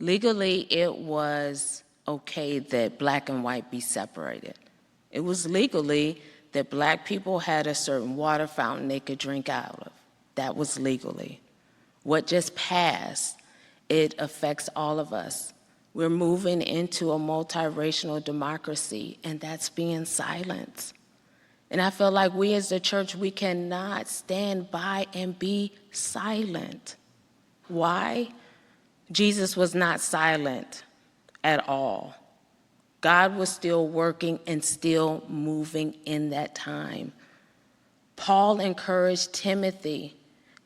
Legally, it was okay that black and white be separated. It was legally that black people had a certain water fountain they could drink out of. That was legally. What just passed, it affects all of us. We're moving into a multiracial democracy, and that's being silenced. And I feel like we as the church, we cannot stand by and be silent. Why? Jesus was not silent at all. God was still working and still moving in that time. Paul encouraged Timothy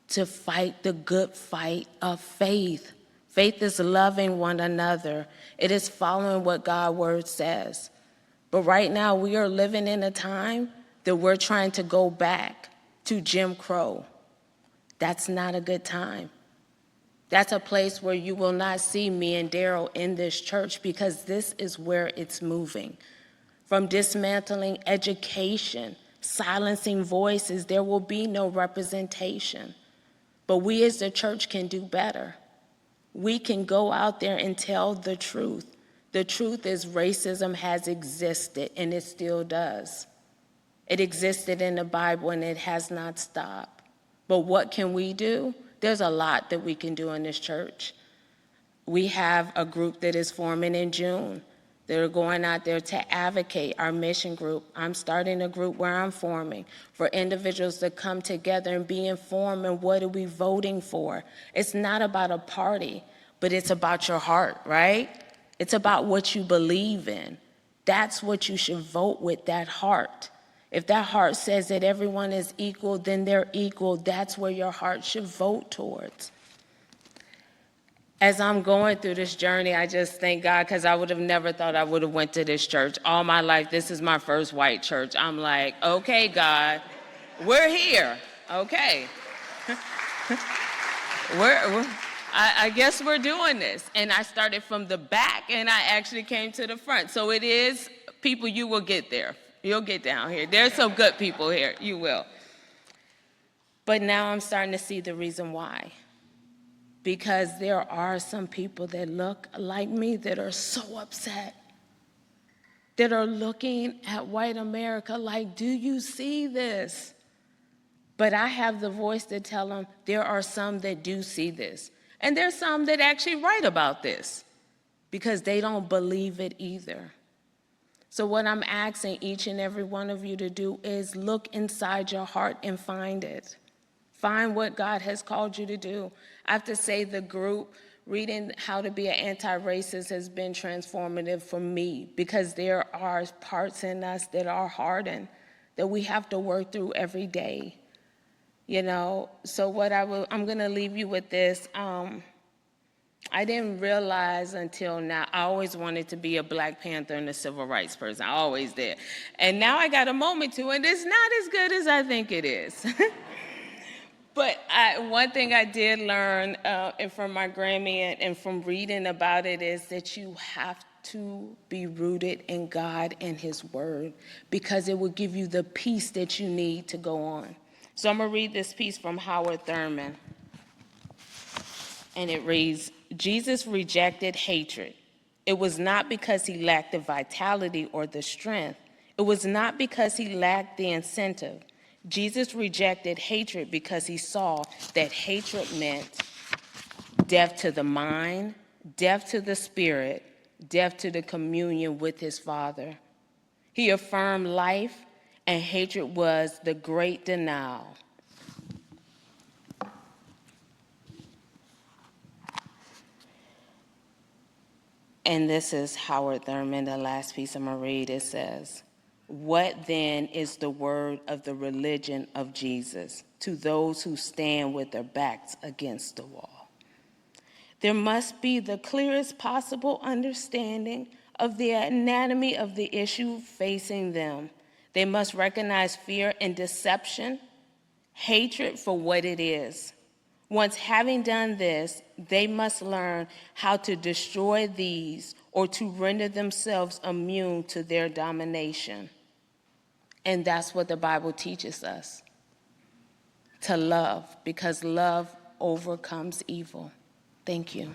to fight the good fight of faith. Faith is loving one another. It is following what God's word says. But right now we are living in a time that we're trying to go back to Jim Crow. That's not a good time. That's a place where you will not see me and Daryl in this church, because this is where it's moving. From dismantling education, silencing voices, there will be no representation. But we as the church can do better. We can go out there and tell the truth. The truth is racism has existed, and it still does. It existed in the Bible, and it has not stopped. But what can we do? There's a lot that we can do in this church. We have a group that is forming in June. They're going out there to advocate, our mission group. I'm starting a group where I'm forming for individuals to come together and be informed and what are we voting for. It's not about a party, but it's about your heart, right? It's about what you believe in. That's what you should vote with, that heart. If that heart says that everyone is equal, then they're equal. That's where your heart should vote towards. As I'm going through this journey, I just thank God, because I would have never thought I would have went to this church. All my life, this is my first white church. I'm like, okay, God, we're here. Okay. I guess we're doing this. And I started from the back, and I actually came to the front. So it is, people, you will get there. You'll get down here. There's some good people here. You will. But now I'm starting to see the reason why. Because there are some people that look like me that are so upset, that are looking at white America like, do you see this? But I have the voice to tell them there are some that do see this. And there's some that actually write about this because they don't believe it either. So what I'm asking each and every one of you to do is look inside your heart and find it. Find what God has called you to do. I have to say the group, reading How to Be an Anti-Racist, has been transformative for me, because there are parts in us that are hardened, that we have to work through every day. You know, so I'm going to leave you with this. I didn't realize until now, I always wanted to be a Black Panther and a civil rights person. I always did. And now I got a moment to, and it's not as good as I think it is. But one thing I did learn and from my Grammy and from reading about it is that you have to be rooted in God and His Word, because it will give you the peace that you need to go on. So I'm going to read this piece from Howard Thurman. And it reads, Jesus rejected hatred. It was not because He lacked the vitality or the strength. It was not because He lacked the incentive. Jesus rejected hatred because He saw that hatred meant death to the mind, death to the spirit, death to the communion with His Father. He affirmed life, and hatred was the great denial. And this is Howard Thurman, the last piece I'm going to read. It says, what then is the word of the religion of Jesus to those who stand with their backs against the wall? There must be the clearest possible understanding of the anatomy of the issue facing them. They must recognize fear and deception, hatred for what it is. Once having done this, they must learn how to destroy these or to render themselves immune to their domination. And that's what the Bible teaches us, to love, because love overcomes evil. Thank you.